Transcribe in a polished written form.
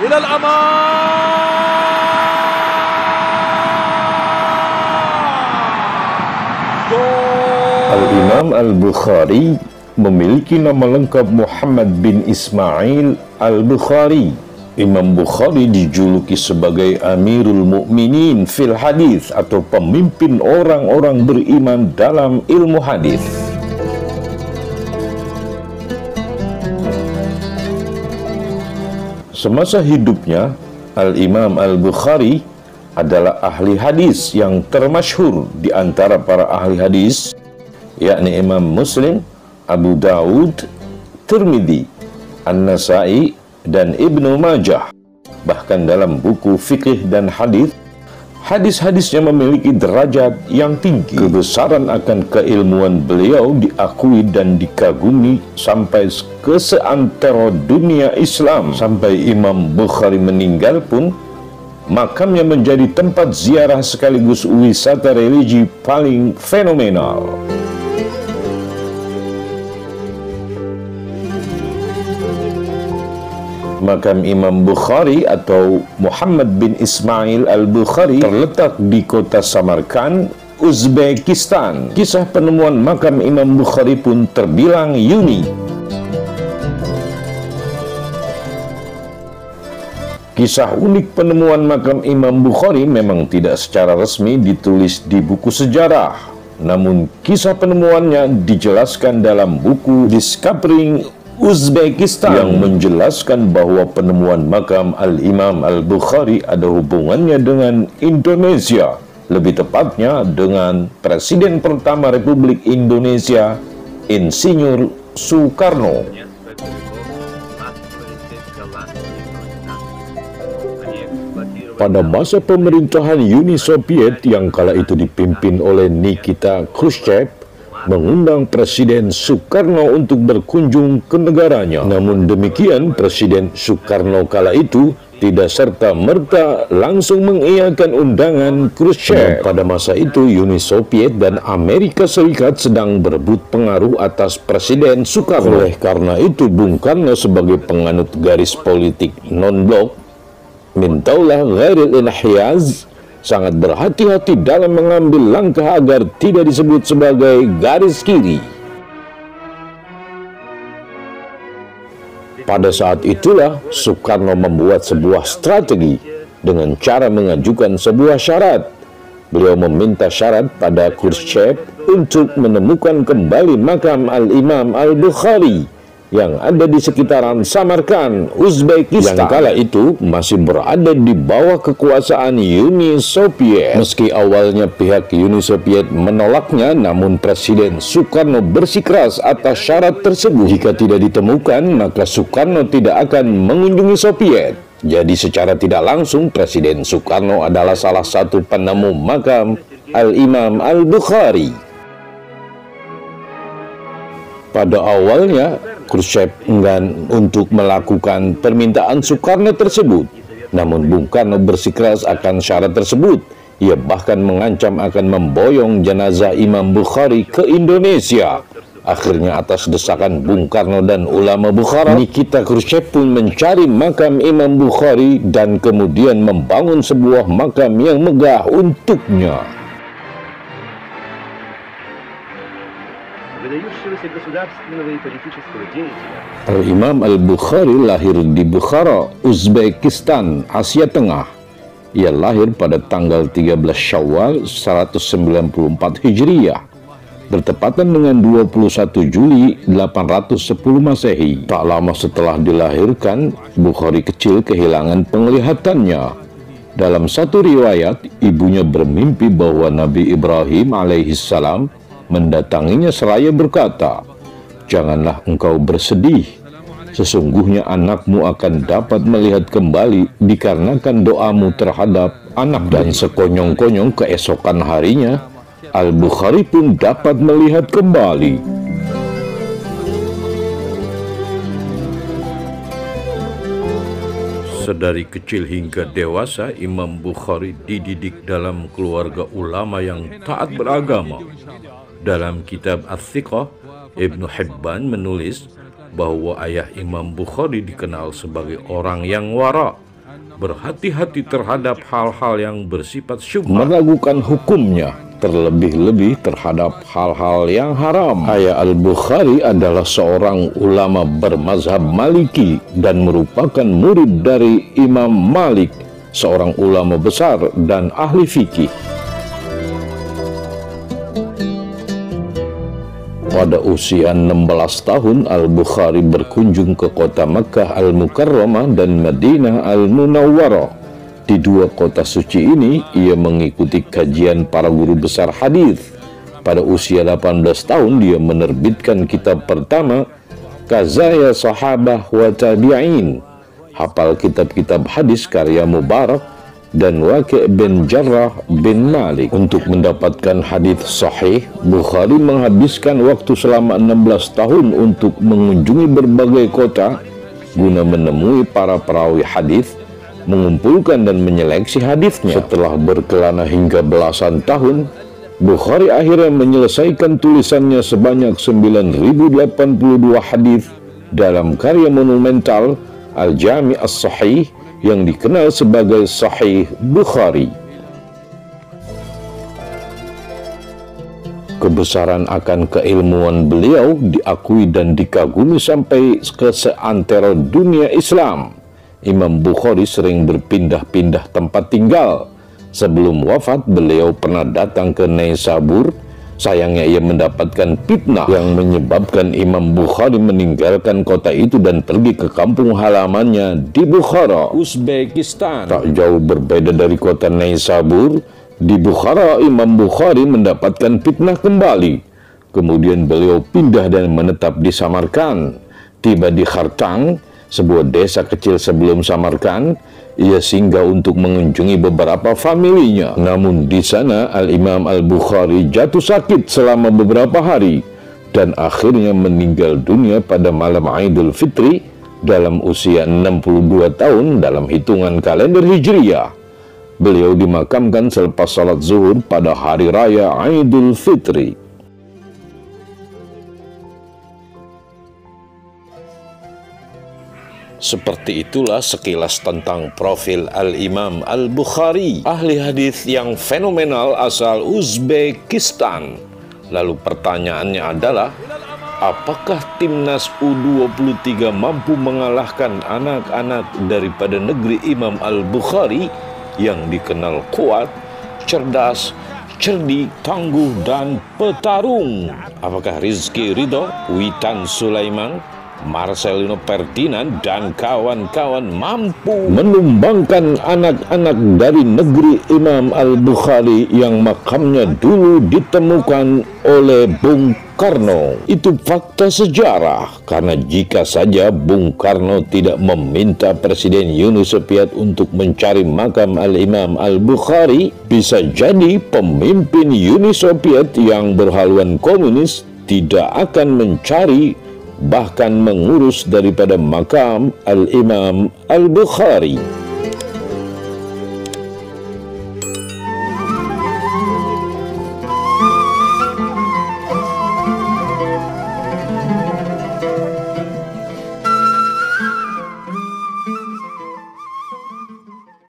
إلى الأمام. Al-Imam Al-Bukhari memiliki nama lengkap Muhammad bin Ismail Al-Bukhari. Imam Bukhari dijuluki sebagai Amirul Mukminin fil Hadis atau pemimpin orang-orang beriman dalam ilmu hadis. Semasa hidupnya, Al-Imam Al-Bukhari adalah ahli hadis yang termasyhur di antara para ahli hadis, yakni Imam Muslim, Abu Dawud, Tirmidzi, An-Nasai, dan Ibnu Majah. Bahkan dalam buku fikih dan hadis, hadis-hadisnya memiliki derajat yang tinggi. Kebesaran akan keilmuan beliau diakui dan dikagumi sampai ke seantero dunia Islam. Sampai Imam Bukhari meninggal pun, makamnya menjadi tempat ziarah sekaligus wisata religi paling fenomenal. Makam Imam Bukhari atau Muhammad bin Ismail Al-Bukhari terletak di kota Samarkand, Uzbekistan. Kisah penemuan makam Imam Bukhari pun terbilang unik. Kisah unik penemuan makam Imam Bukhari memang tidak secara resmi ditulis di buku sejarah. Namun kisah penemuannya dijelaskan dalam buku Discovering Uzbekistan yang menjelaskan bahwa penemuan makam Al-Imam Al-Bukhari ada hubungannya dengan Indonesia, lebih tepatnya dengan Presiden pertama Republik Indonesia, Insinyur Soekarno. Pada masa pemerintahan Uni Soviet yang kala itu dipimpin oleh Nikita Khrushchev, mengundang Presiden Soekarno untuk berkunjung ke negaranya. Namun demikian, Presiden Soekarno kala itu tidak serta-merta langsung mengiyakan undangan Khrushchev. Pada masa itu, Uni Soviet dan Amerika Serikat sedang berebut pengaruh atas Presiden Soekarno. Oleh karena itu, Bung Karno sebagai penganut garis politik non-blok, min daulah ghairil inhiyaz, sangat berhati-hati dalam mengambil langkah agar tidak disebut sebagai garis kiri. Pada saat itulah Soekarno membuat sebuah strategi dengan cara mengajukan sebuah syarat. Beliau meminta syarat pada Khrushchev untuk menemukan kembali makam Al-Imam Al-Bukhari yang ada di sekitaran Samarkand, Uzbekistan, yang kala itu masih berada di bawah kekuasaan Uni Soviet. Meski awalnya pihak Uni Soviet menolaknya, namun Presiden Soekarno bersikeras atas syarat tersebut. Jika tidak ditemukan, maka Soekarno tidak akan mengunjungi Soviet. Jadi secara tidak langsung, Presiden Soekarno adalah salah satu penemu makam Al-Imam Al-Bukhari. Pada awalnya, Khrushchev enggan untuk melakukan permintaan Soekarno tersebut. Namun Bung Karno bersikeras akan syarat tersebut. Ia bahkan mengancam akan memboyong jenazah Imam Bukhari ke Indonesia. Akhirnya atas desakan Bung Karno dan ulama Bukhara, Nikita Khrushchev pun mencari makam Imam Bukhari dan kemudian membangun sebuah makam yang megah untuknya. Al-Imam Al-Bukhari lahir di Bukhara, Uzbekistan, Asia Tengah. Ia lahir pada tanggal 13 Syawal 194 Hijriah, bertepatan dengan 21 Juli 810 Masehi. Tak lama setelah dilahirkan, Bukhari kecil kehilangan penglihatannya. Dalam satu riwayat, ibunya bermimpi bahwa Nabi Ibrahim alaihissalam mendatanginya seraya berkata, "Janganlah engkau bersedih, sesungguhnya anakmu akan dapat melihat kembali dikarenakan doamu terhadap anak." Dan sekonyong-konyong keesokan harinya, Al-Bukhari pun dapat melihat kembali. Sedari kecil hingga dewasa, Imam Bukhari dididik dalam keluarga ulama yang taat beragama. Dalam kitab Ats-Tsiqah, Ibnu Hibban menulis, bahwa ayah Imam Bukhari dikenal sebagai orang yang wara, berhati-hati terhadap hal-hal yang bersifat syubhat, meragukan hukumnya, terlebih-lebih terhadap hal-hal yang haram. Ayah Al-Bukhari adalah seorang ulama bermazhab Maliki dan merupakan murid dari Imam Malik, seorang ulama besar dan ahli fikih. Pada usia 16 tahun, Al-Bukhari berkunjung ke kota Makkah Al-Mukarramah dan Madinah Al-Munawwarah. Di dua kota suci ini, ia mengikuti kajian para guru besar hadis. Pada usia 18 tahun, dia menerbitkan kitab pertama, Qazaya Sahabah wa Tabi'in, hafal kitab-kitab hadis karya Mubarak dan Waqi' bin Jarrah bin Malik. Untuk mendapatkan hadis sahih, Bukhari menghabiskan waktu selama 16 tahun untuk mengunjungi berbagai kota guna menemui para perawi hadis, mengumpulkan dan menyeleksi hadisnya. Setelah berkelana hingga belasan tahun, Bukhari akhirnya menyelesaikan tulisannya sebanyak 9.082 hadis dalam karya monumental Al-Jami' As-Sahih yang dikenal sebagai Sahih Bukhari. Kebesaran akan keilmuan beliau diakui dan dikagumi sampai ke seantero dunia Islam. Imam Bukhari sering berpindah-pindah tempat tinggal. Sebelum wafat, beliau pernah datang ke Naisabur. Sayangnya ia mendapatkan fitnah yang menyebabkan Imam Bukhari meninggalkan kota itu dan pergi ke kampung halamannya di Bukhara, Uzbekistan. Tak jauh berbeda dari kota Naisabur, di Bukhara Imam Bukhari mendapatkan fitnah kembali. Kemudian beliau pindah dan menetap di Samarkand. Tiba di Khartang, sebuah desa kecil sebelum Samarkand, ia singgah untuk mengunjungi beberapa familinya. Namun di sana Al-Imam Al-Bukhari jatuh sakit selama beberapa hari dan akhirnya meninggal dunia pada malam Idul Fitri dalam usia 62 tahun dalam hitungan kalender Hijriyah. Beliau dimakamkan selepas salat zuhur pada hari raya Idul Fitri. Seperti itulah sekilas tentang profil Al-Imam Al-Bukhari, ahli hadis yang fenomenal asal Uzbekistan. Lalu pertanyaannya adalah, apakah timnas U23 mampu mengalahkan anak-anak daripada negeri Imam Al-Bukhari yang dikenal kuat, cerdas, cerdik, tangguh, dan petarung? Apakah Rizky Ridho, Witan Sulaiman, Marcelino Ferdinand, dan kawan-kawan mampu menumbangkan anak-anak dari negeri Imam Al-Bukhari yang makamnya dulu ditemukan oleh Bung Karno? Itu fakta sejarah, karena jika saja Bung Karno tidak meminta Presiden Uni Soviet untuk mencari makam Al-Imam Al-Bukhari, bisa jadi pemimpin Uni Soviet yang berhaluan komunis tidak akan mencari bahkan mengurus daripada makam Al-Imam Al-Bukhari.